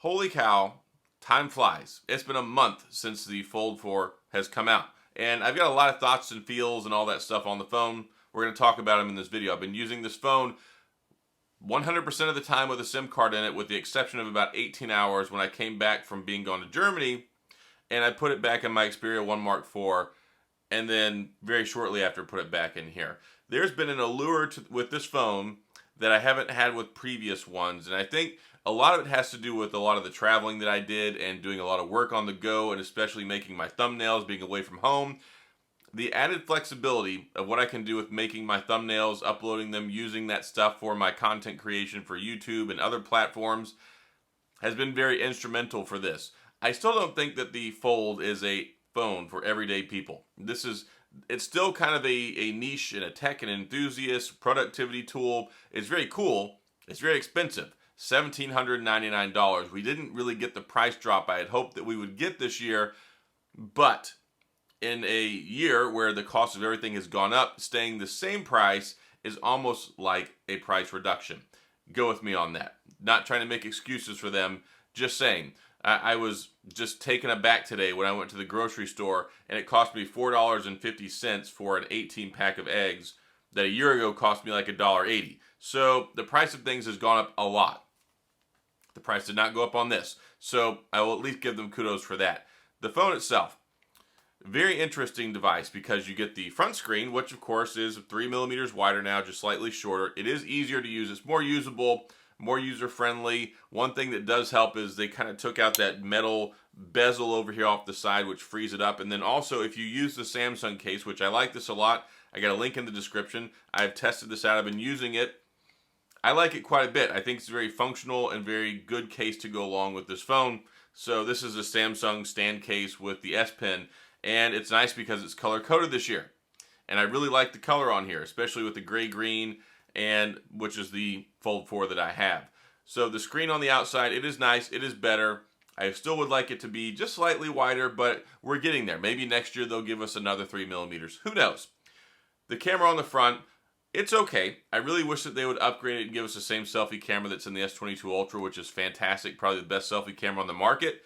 Holy cow, time flies. It's been a month since the Fold 4 has come out. And I've got a lot of thoughts and feels and all that stuff on the phone. We're going to talk about them in this video. I've been using this phone 100% of the time with a SIM card in it, with the exception of about 18 hours when I came back from being gone to Germany, and I put it back in my Xperia 1 Mark IV, and then very shortly after put it back in here. There's been an allure with this phone that I haven't had with previous ones, and I think a lot of it has to do with a lot of the traveling that I did and doing a lot of work on the go, and especially making my thumbnails, being away from home. The added flexibility of what I can do with making my thumbnails, uploading them, using that stuff for my content creation for YouTube and other platforms has been very instrumental for this. I still don't think that the Fold is a phone for everyday people. It's still kind of a niche and a tech and enthusiast productivity tool. It's very cool. It's very expensive. $1,799. We didn't really get the price drop I had hoped that we would get this year, but in a year where the cost of everything has gone up, staying the same price is almost like a price reduction. Go with me on that. Not trying to make excuses for them, just saying. I was just taken aback today when I went to the grocery store and it cost me $4.50 for an 18 pack of eggs that a year ago cost me like $1.80. So the price of things has gone up a lot. The price did not go up on this, so I will at least give them kudos for that. The phone itself, very interesting device because you get the front screen, which of course is 3 millimeters wider now, just slightly shorter. It is easier to use. It's more usable, more user-friendly. One thing that does help is they kind of took out that metal bezel over here off the side, which frees it up. And then also, if you use the Samsung case, which I like this a lot, I got a link in the description. I've tested this out. I've been using it. I like it quite a bit. I think it's a very functional and very good case to go along with this phone. So this is a Samsung stand case with the S Pen, and it's nice because it's color-coded this year. And I really like the color on here, especially with the gray-green, and which is the Fold 4 that I have. So the screen on the outside, it is nice. It is better. I still would like it to be just slightly wider, but we're getting there. Maybe next year they'll give us another 3 millimeters. Who knows? The camera on the front, it's okay. I really wish that they would upgrade it and give us the same selfie camera that's in the S22 Ultra, which is fantastic. Probably the best selfie camera on the market.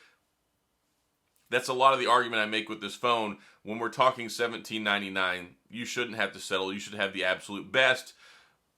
That's a lot of the argument I make with this phone. When we're talking $17.99, you shouldn't have to settle. You should have the absolute best.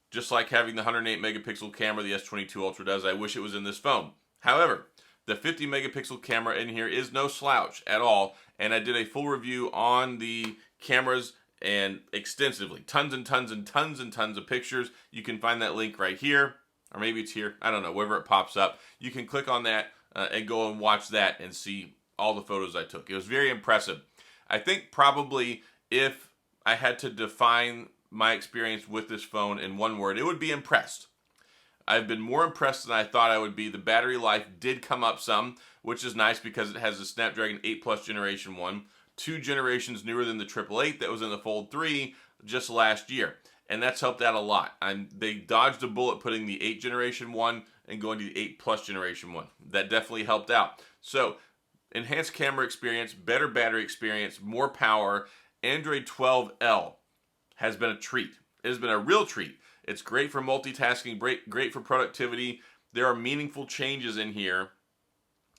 Just like having the 108 megapixel camera the S22 Ultra does, I wish it was in this phone. However, the 50 megapixel camera in here is no slouch at all, and I did a full review on the cameras and extensively. Tons and tons and tons and tons of pictures. You can find that link right here, or maybe it's here. I don't know, wherever it pops up. You can click on that and go and watch that and see all the photos I took. It was very impressive. I think probably if I had to define my experience with this phone in one word, it would be impressed. I've been more impressed than I thought I would be. The battery life did come up some, which is nice because it has the Snapdragon 8 Plus Generation 1, 2 generations newer than the 888 that was in the Fold 3 just last year. And that's helped out a lot. They dodged a bullet putting the 8 Generation 1 and going to the 8 Plus Generation 1. That definitely helped out. So, enhanced camera experience, better battery experience, more power. Android 12L has been a treat. It has been a real treat. It's great for multitasking, great for productivity. There are meaningful changes in here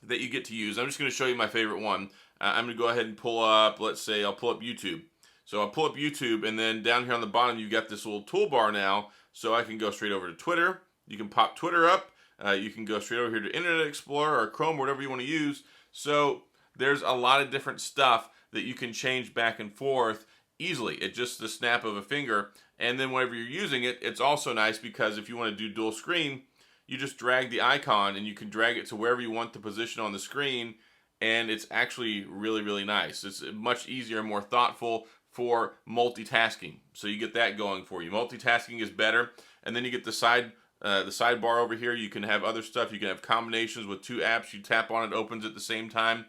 that you get to use. I'm just going to show you my favorite one. I'm going to go ahead and pull up, let's say I'll pull up YouTube. So I'll pull up YouTube, and then down here on the bottom you've got this little toolbar now, so I can go straight over to Twitter. You can pop Twitter up. You can go straight over here to Internet Explorer or Chrome, whatever you want to use. So there's a lot of different stuff that you can change back and forth easily. It's just the snap of a finger. And then whenever you're using it, it's also nice because if you want to do dual screen, you just drag the icon and you can drag it to wherever you want the position on the screen, and it's actually really, really nice. It's much easier and more thoughtful for multitasking. So you get that going for you. Multitasking is better. And then you get the sidebar over here. You can have other stuff. You can have combinations with 2 apps. You tap on it, opens at the same time.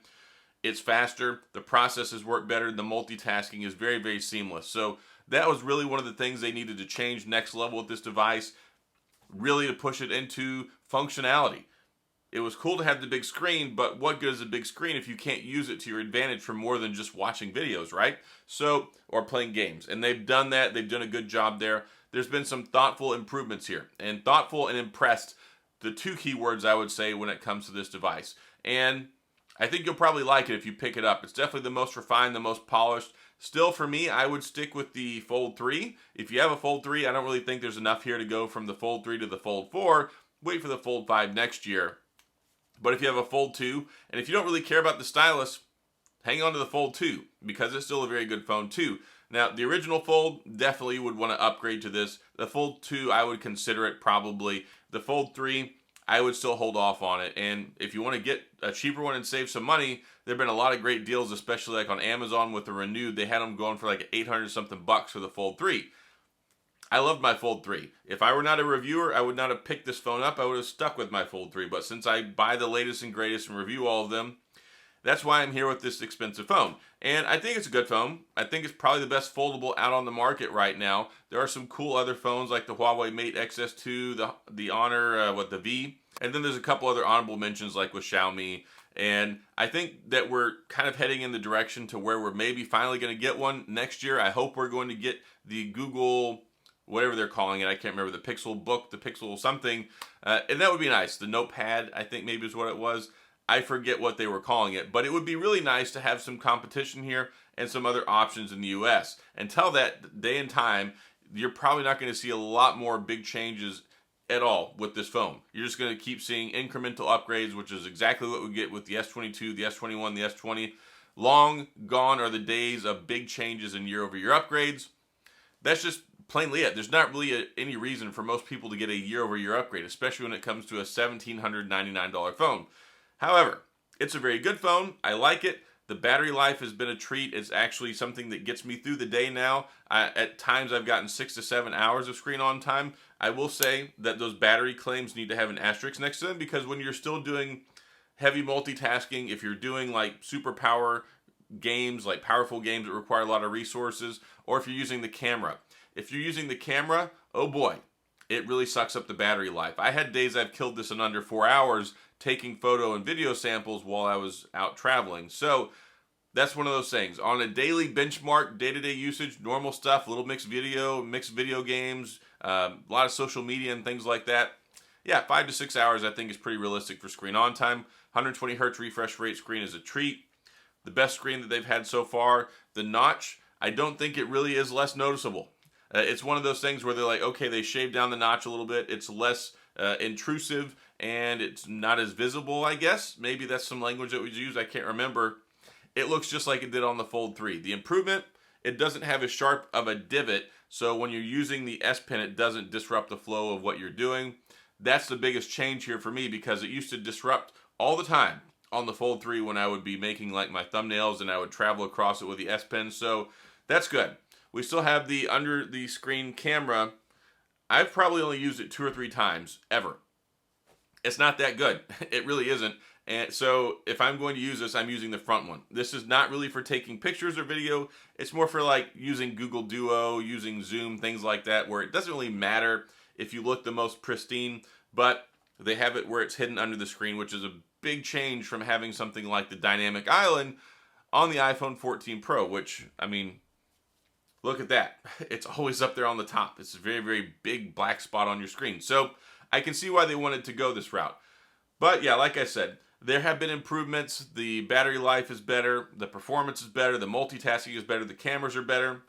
It's faster. The processes work better. The multitasking is very, very seamless. So that was really one of the things they needed to change next level with this device, really to push it into functionality. It was cool to have the big screen, but what good is a big screen if you can't use it to your advantage for more than just watching videos, right? So, or playing games. And they've done that. They've done a good job there. There's been some thoughtful improvements here. And thoughtful and impressed the two keywords I would say when it comes to this device. And I think you'll probably like it if you pick it up. It's definitely the most refined, the most polished. Still, for me, I would stick with the Fold 3. If you have a Fold 3, I don't really think there's enough here to go from the Fold 3 to the Fold 4. Wait for the Fold 5 next year. But if you have a Fold 2, and if you don't really care about the stylus, hang on to the Fold 2, because it's still a very good phone too. Now, the original Fold definitely would want to upgrade to this. The Fold 2, I would consider it probably. The Fold 3, I would still hold off on it. And if you want to get a cheaper one and save some money, there have been a lot of great deals, especially like on Amazon with the Renewed. They had them going for like 800 something bucks for the Fold 3. I loved my Fold 3. If I were not a reviewer, I would not have picked this phone up. I would have stuck with my Fold 3. But since I buy the latest and greatest and review all of them, that's why I'm here with this expensive phone. And I think it's a good phone. I think it's probably the best foldable out on the market right now. There are some cool other phones like the Huawei Mate XS2, the Honor, the V. And then there's a couple other honorable mentions like with Xiaomi. And I think that we're kind of heading in the direction to where we're maybe finally going to get one next year. I hope we're going to get the Google, whatever they're calling it. I can't remember, the Pixel Book, the Pixel something. And that would be nice. The Notepad, I think maybe is what it was. I forget what they were calling it, but it would be really nice to have some competition here and some other options in the US. Until that day and time, you're probably not going to see a lot more big changes at all with this phone. You're just going to keep seeing incremental upgrades, which is exactly what we get with the S22, the S21, the S20. Long gone are the days of big changes and year-over-year upgrades. That's just plainly it. There's not really any reason for most people to get a year-over-year upgrade, especially when it comes to a $1,799 phone. However, it's a very good phone. I like it. The battery life has been a treat. It's actually something that gets me through the day now. At times, I've gotten 6 to 7 hours of screen on time. I will say that those battery claims need to have an asterisk next to them, because when you're still doing heavy multitasking, if you're doing like superpower games, like powerful games that require a lot of resources, or if you're using the camera. If you're using the camera, oh boy, it really sucks up the battery life. I had days I've killed this in under 4 hours taking photo and video samples while I was out traveling. So that's one of those things. On a daily benchmark, day-to-day usage, normal stuff, little mixed video games, a lot of social media and things like that. Yeah, 5 to 6 hours I think is pretty realistic for screen on time. 120 hertz refresh rate screen is a treat. The best screen that they've had so far. The notch, I don't think it really is less noticeable. It's one of those things where they're like, okay, they shaved down the notch a little bit. It's less intrusive and it's not as visible, I guess. Maybe that's some language that was used. I can't remember. It looks just like it did on the Fold 3. The improvement, it doesn't have as sharp of a divot, so when you're using the S Pen, it doesn't disrupt the flow of what you're doing. That's the biggest change here for me, because it used to disrupt all the time on the Fold 3 when I would be making like my thumbnails and I would travel across it with the S Pen, so that's good. We still have the under the screen camera. I've probably only used it 2 or 3 times ever. It's not that good. It really isn't. And so if I'm going to use this, I'm using the front one. This is not really for taking pictures or video. It's more for like using Google Duo, using Zoom, things like that, where it doesn't really matter if you look the most pristine, but they have it where it's hidden under the screen, which is a big change from having something like the dynamic island on the iPhone 14 Pro, which, I mean, look at that. It's always up there on the top. It's a very, very big black spot on your screen. So I can see why they wanted to go this route. But yeah, like I said, there have been improvements. The battery life is better. The performance is better. The multitasking is better. The cameras are better.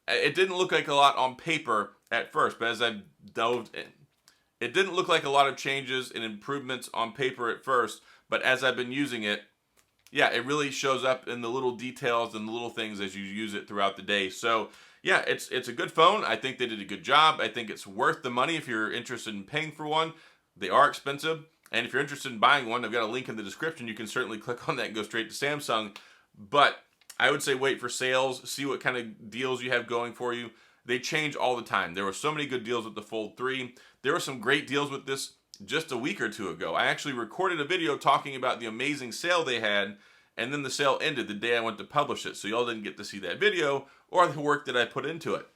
It didn't look like a lot on paper at first, but as I dove in, it didn't look like a lot of changes and improvements on paper at first, but as I've been using it, yeah, it really shows up in the little details and the little things as you use it throughout the day. So yeah, it's a good phone. I think they did a good job. I think it's worth the money if you're interested in paying for one. They are expensive. And if you're interested in buying one, I've got a link in the description. You can certainly click on that and go straight to Samsung. But I would say wait for sales. See what kind of deals you have going for you. They change all the time. There were so many good deals with the Fold 3. There were some great deals with this just a week or 2 ago. I actually recorded a video talking about the amazing sale they had, and then the sale ended the day I went to publish it. So y'all didn't get to see that video or the work that I put into it.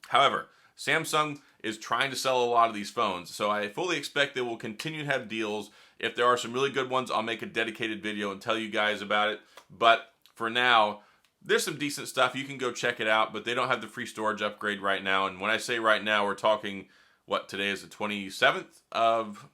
However, Samsung is trying to sell a lot of these phones, so I fully expect they will continue to have deals. If there are some really good ones, I'll make a dedicated video and tell you guys about it. But for now, there's some decent stuff. You can go check it out, but they don't have the free storage upgrade right now. And when I say right now, we're talking, what, today is the 27th of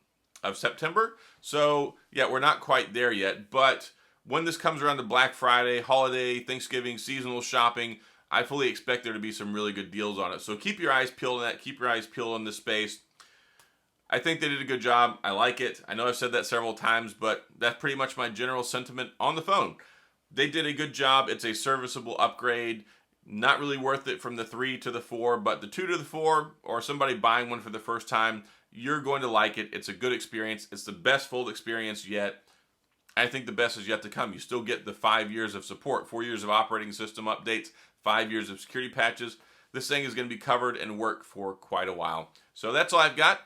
of September. So yeah, we're not quite there yet, but when this comes around to Black Friday, holiday, Thanksgiving, seasonal shopping, I fully expect there to be some really good deals on it. So keep your eyes peeled on that. Keep your eyes peeled on this space. I think they did a good job. I like it. I know I've said that several times, but that's pretty much my general sentiment on the phone. They did a good job. It's a serviceable upgrade. Not really worth it from the 3 to the 4, but the 2 to the 4, or somebody buying one for the first time, you're going to like it. It's a good experience. It's the best fold experience yet. I think the best is yet to come. You still get the 5 years of support, 4 years of operating system updates, 5 years of security patches. This thing is going to be covered and work for quite a while. So that's all I've got.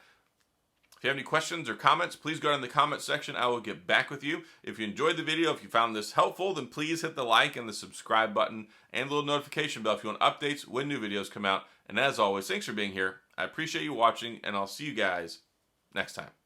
If you have any questions or comments, please go down in the comment section. I will get back with you. If you enjoyed the video, if you found this helpful, then please hit the like and the subscribe button and the little notification bell if you want updates when new videos come out. And as always, thanks for being here. I appreciate you watching, and I'll see you guys next time.